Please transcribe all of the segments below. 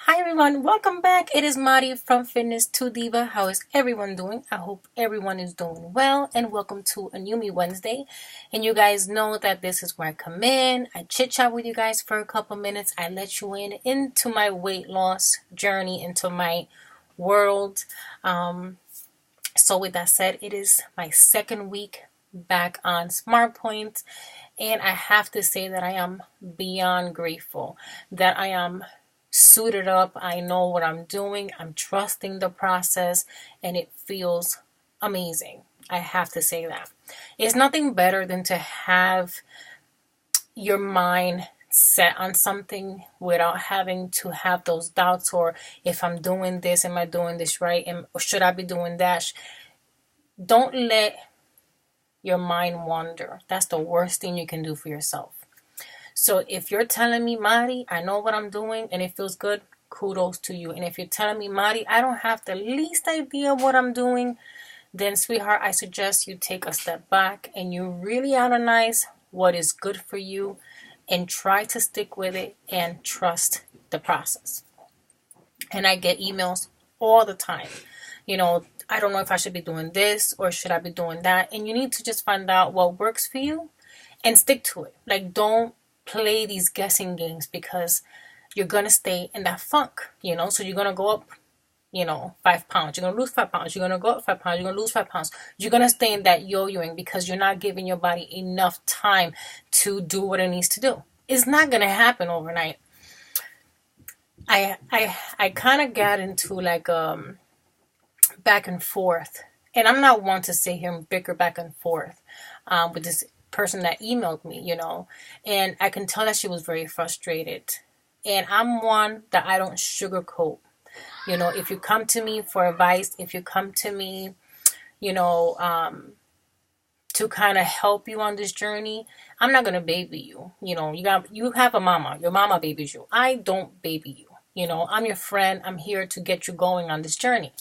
Hi everyone, welcome back. It is Mari from Fitness to Diva. How is everyone doing? I hope everyone is doing well, and welcome to a new me Wednesday. And you guys know that this is where I come in. I chit chat with you guys for a couple minutes. I let you in into my weight loss journey, into my world. So with that said, it is my second week back on SmartPoints, and I have to say that I am beyond grateful that I am suited up. I know what I'm doing. I'm trusting the process, and it feels amazing. I have to say that. It's nothing better than to have your mind set on something without having to have those doubts, or if I'm doing this, am I doing this right? Or should I be doing that? Don't let your mind wander. That's the worst thing you can do for yourself. So if you're telling me, Mari, I know what I'm doing and it feels good, kudos to you. And if you're telling me, Mari, I don't have the least idea what I'm doing, then sweetheart, I suggest you take a step back and you really analyze what is good for you and try to stick with it and trust the process. And I get emails all the time. I don't know if I should be doing this or should I be doing that. And you need to just find out what works for you and stick to it. Like, don't play these guessing games, because you're going to stay in that funk, So you're going to go up, 5 pounds. You're going to lose 5 pounds. You're going to go up 5 pounds. You're going to lose 5 pounds. You're going to stay in that yo-yoing because you're not giving your body enough time to do what it needs to do. It's not going to happen overnight. I kind of got into like back and forth, and I'm not one to sit here and bicker back and forth with this person that emailed me, and I can tell that she was very frustrated. And I'm one that I don't sugarcoat. If you come to me for advice, if you come to me, to kind of help you on this journey, I'm not gonna baby you. You have a mama. Your mama babies you. I don't baby you. I'm your friend. I'm here to get you going on this journey.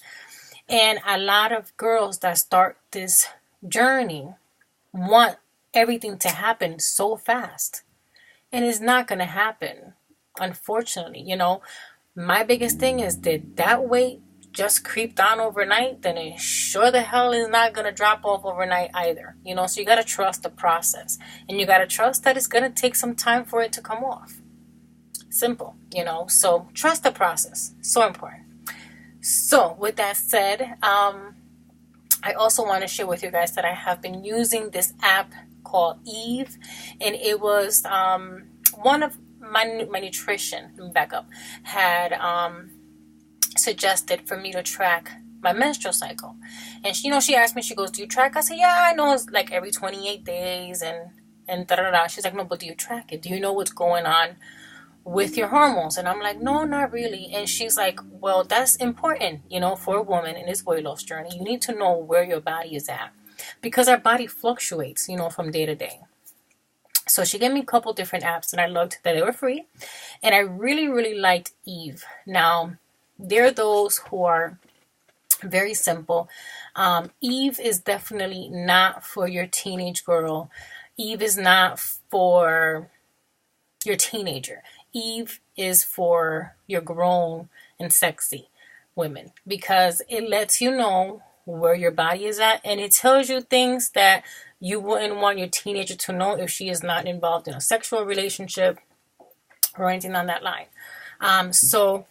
And a lot of girls that start this journey want everything to happen so fast. And it's not going to happen, unfortunately. My biggest thing is, did that weight just creep down overnight? Then it sure the hell is not going to drop off overnight either. So you got to trust the process. And you got to trust that it's going to take some time for it to come off. Simple, So trust the process. So important. So with that said, I also want to share with you guys that I have been using this app called Eve, and it was one of my nutrition backup had suggested for me to track my menstrual cycle. And she asked me, she goes, do you track? I said, yeah, I know it's like every 28 days and da da da. She's like, no, but do you track it? Do you know what's going on with your hormones? And I'm like, no, not really. And she's like, well, that's important, for a woman in this weight loss journey. You need to know where your body is at, because our body fluctuates, from day to day. So she gave me a couple different apps, and I loved that they were free. And I really, really liked Eve. Now, there are those who are very simple. Eve is definitely not for your teenage girl. Eve is not for your teenager. Eve is for your grown and sexy women, because it lets you know where your body is at, and it tells you things that you wouldn't want your teenager to know if she is not involved in a sexual relationship or anything on that line. So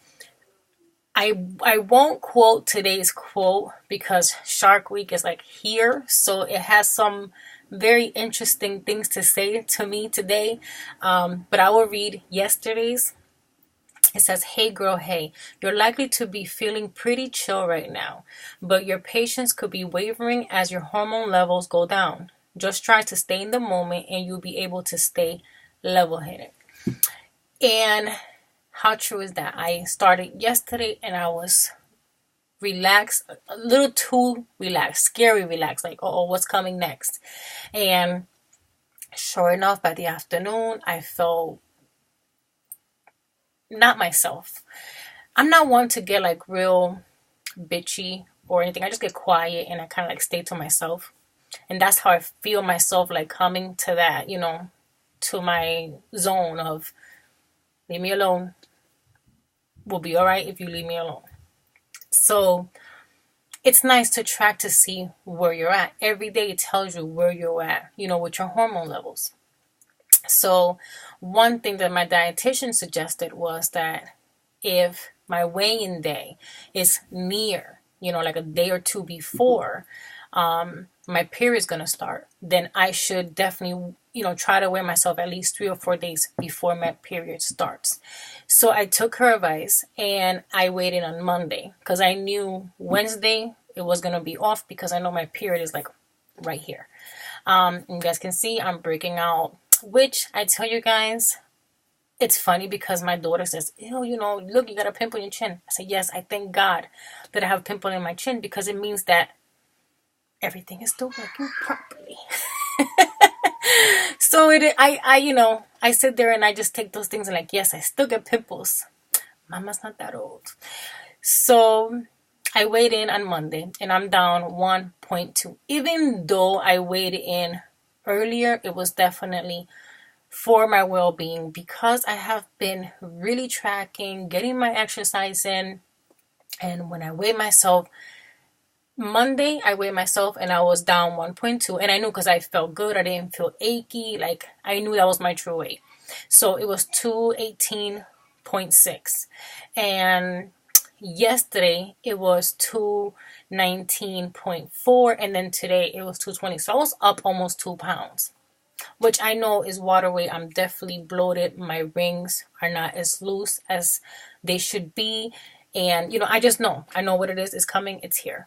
I won't quote today's quote because Shark Week is like here, so it has some very interesting things to say to me today, but I will read yesterday's. It says, hey girl, hey, you're likely to be feeling pretty chill right now, but your patience could be wavering as your hormone levels go down. Just try to stay in the moment and you'll be able to stay level-headed. And how true is that? I started yesterday and I was relaxed, a little too relaxed, scary relaxed, like, oh, what's coming next? And sure enough, by the afternoon, I felt not myself. I'm not one to get like real bitchy or anything. I just get quiet and I kind of like stay to myself. And that's how I feel myself like coming to that, to my zone of leave me alone. will be all right if you leave me alone. So it's nice to track to see where you're at. Every day it tells you where you're at, with your hormone levels. So one thing that my dietitian suggested was that if my weigh-in day is near, like a day or two before my period is going to start, then I should definitely, try to weigh myself at least 3 or 4 days before my period starts. So I took her advice and I weighed in on Monday because I knew Wednesday it was going to be off because I know my period is like right here. You guys can see I'm breaking out, which I tell you guys, it's funny because my daughter says, ew, look, you got a pimple in your chin. I said, yes, I thank God that I have a pimple in my chin because it means that everything is still working properly. So I sit there and I just take those things and like, yes, I still get pimples. Mama's not that old. So I weighed in on Monday and I'm down 1.2. Even though I weighed in earlier, it was definitely for my well-being because I have been really tracking, getting my exercise in. And when I weighed myself, Monday, I weighed myself and I was down 1.2. And I knew because I felt good. I didn't feel achy. Like I knew that was my true weight. So it was 218.6. And yesterday it was 219.4. And then today it was 220. So I was up almost 2 pounds, which I know is water weight. I'm definitely bloated. My rings are not as loose as they should be. And, I just know. I know what it is. It's coming. It's here.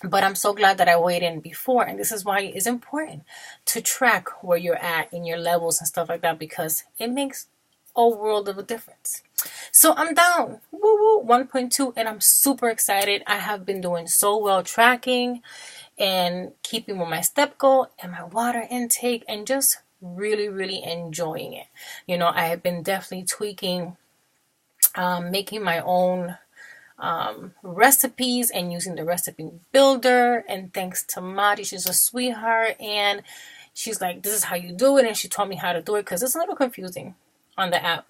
But I'm so glad that I weighed in before. And this is why it's important to track where you're at in your levels and stuff like that, because it makes a world of a difference. So I'm down 1.2 and I'm super excited. I have been doing so well tracking and keeping with my step goal and my water intake and just really, really enjoying it. I have been definitely tweaking, making my own recipes and using the recipe builder. And thanks to Madi, she's a sweetheart, and she's like, this is how you do it, and she taught me how to do it because it's a little confusing on the app,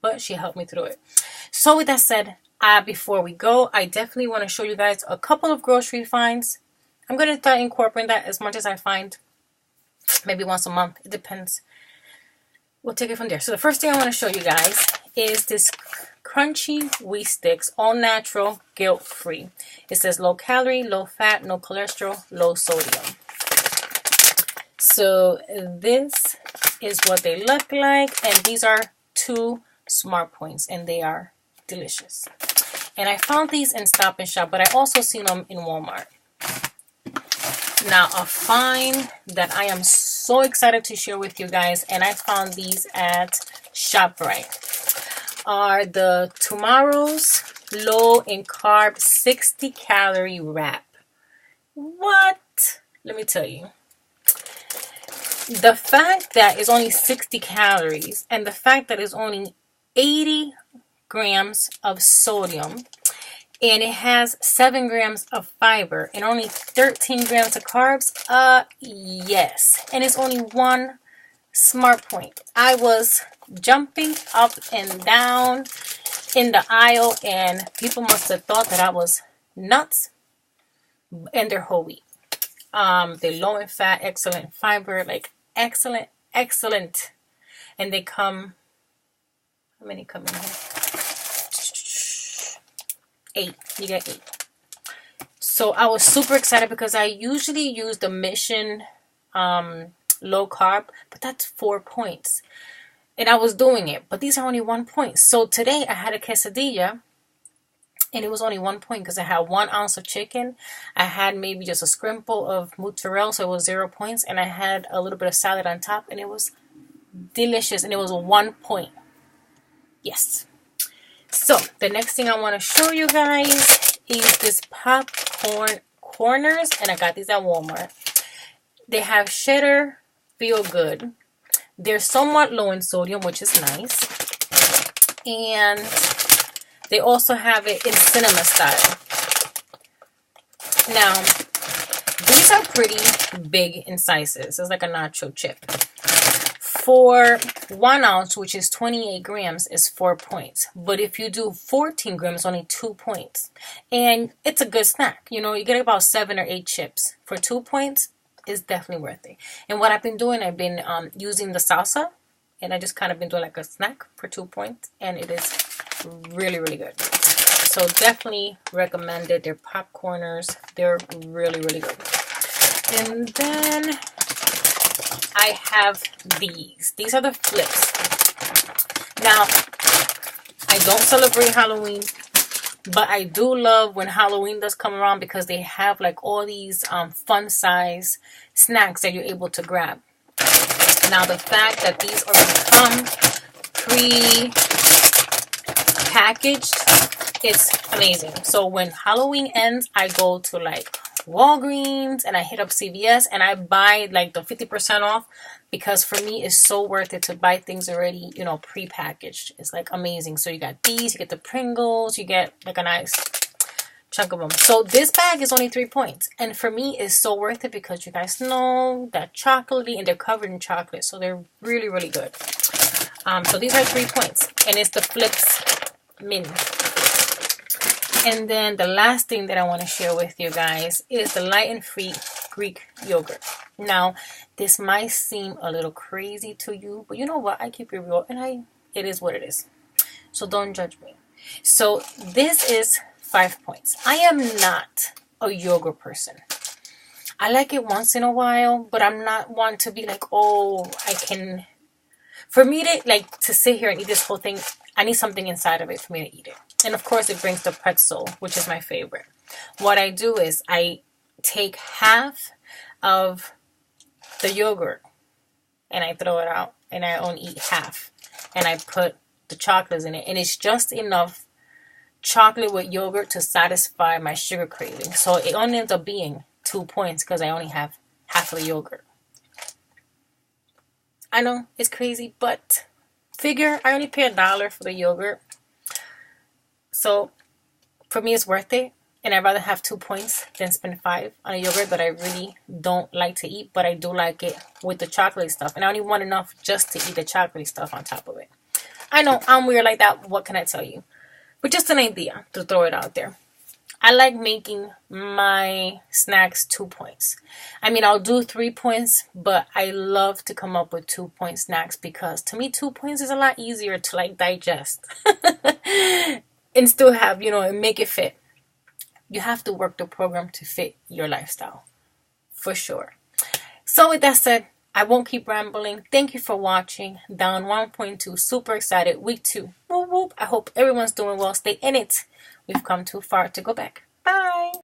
but she helped me through it. So with that said, before we go, I definitely want to show you guys a couple of grocery finds. I'm going to start incorporating that as much as I find, maybe once a month. It depends. We'll take it from there. So the first thing I want to show you guys is this crunchy wheat sticks, all natural, guilt-free. It says low calorie, low fat, no cholesterol, low sodium. So this is what they look like, and these are 2 SmartPoints, and they are delicious. And I found these in Stop and Shop, but I also seen them in Walmart. Now, a find that I am so excited to share with you guys, and I found these at ShopRite, are the Tomorrow's low in carb 60 calorie wrap. What? Let me tell you. The fact that it's only 60 calories and the fact that it's only 80 grams of sodium and it has 7 grams of fiber and only 13 grams of carbs, yes. And it's only 1 SmartPoint. I was jumping up and down in the aisle and people must have thought that I was nuts. And they're whole wheat. They're low in fat, excellent fiber, like excellent. And they come, how many come in here? 8. You get 8. So I was super excited because I usually use the Mission low carb, but that's 4 points. And I was doing it, but these are only 1 point. So today I had a quesadilla and it was only 1 point because I had 1 ounce of chicken. I had maybe just a scrimple of mozzarella, so it was 0 points. And I had a little bit of salad on top and it was delicious and it was 1 point. Yes. So the next thing I want to show you guys is this popcorn corners, and I got these at Walmart. They have cheddar feel good. They're somewhat low in sodium, which is nice. And they also have it in cinema style. Now, these are pretty big in sizes. It's like a nacho chip. For 1 ounce, which is 28 grams, is 4 points. But if you do 14 grams, only 2 points. And it's a good snack. You know, you get about 7 or 8 chips. For 2 points, it's definitely worth it. And what I've been doing, I've been using the salsa. And I just kind of been doing like a snack for 2 points. And it is really, really good. So definitely recommend it. They're popcorners. They're really, really good. And then I have these. These are the flips. Now, I don't celebrate Halloween, but I do love when Halloween does come around because they have like all these fun size snacks that you're able to grab. Now, the fact that these already come pre-packaged, it's amazing. So when Halloween ends, I go to like Walgreens and I hit up CVS and I buy like the 50% off, because for me it's so worth it to buy things already, you know, pre-packaged. It's like amazing. So you got these, you get the Pringles, you get like a nice chunk of them. So this bag is only 3 points, and for me it's so worth it because you guys know that chocolatey and they're covered in chocolate, so they're really, really good. So these are 3 points, and it's the Flips Mini. And then the last thing that I want to share with you guys is the light and free Greek yogurt. Now, this might seem a little crazy to you, but you know what? I keep it real, and it is what it is. So don't judge me. So this is 5 points. I am not a yogurt person. I like it once in a while, but I'm not one to be like, oh, I can. For me to sit here and eat this whole thing, I need something inside of it for me to eat it. And of course, it brings the pretzel, which is my favorite. What I do is I take half of the yogurt and I throw it out, and I only eat half. And I put the chocolates in it, and it's just enough chocolate with yogurt to satisfy my sugar craving. So it only ends up being 2 points because I only have half of the yogurt. I know it's crazy, but figure I only pay $1 for the yogurt. So for me, it's worth it. And I'd rather have 2 points than spend 5 on a yogurt that I really don't like to eat, but I do like it with the chocolate stuff. And I only want enough just to eat the chocolate stuff on top of it. I know I'm weird like that. What can I tell you? But just an idea to throw it out there. I like making my snacks 2 points. I mean, I'll do 3 points, but I love to come up with 2 point snacks because to me, 2 points is a lot easier to like digest and still have, you know, and make it fit. You have to work the program to fit your lifestyle, for sure. So with that said, I won't keep rambling. Thank you for watching. Down 1.2. Super excited. Week 2. Whoop, whoop. I hope everyone's doing well. Stay in it. We've come too far to go back.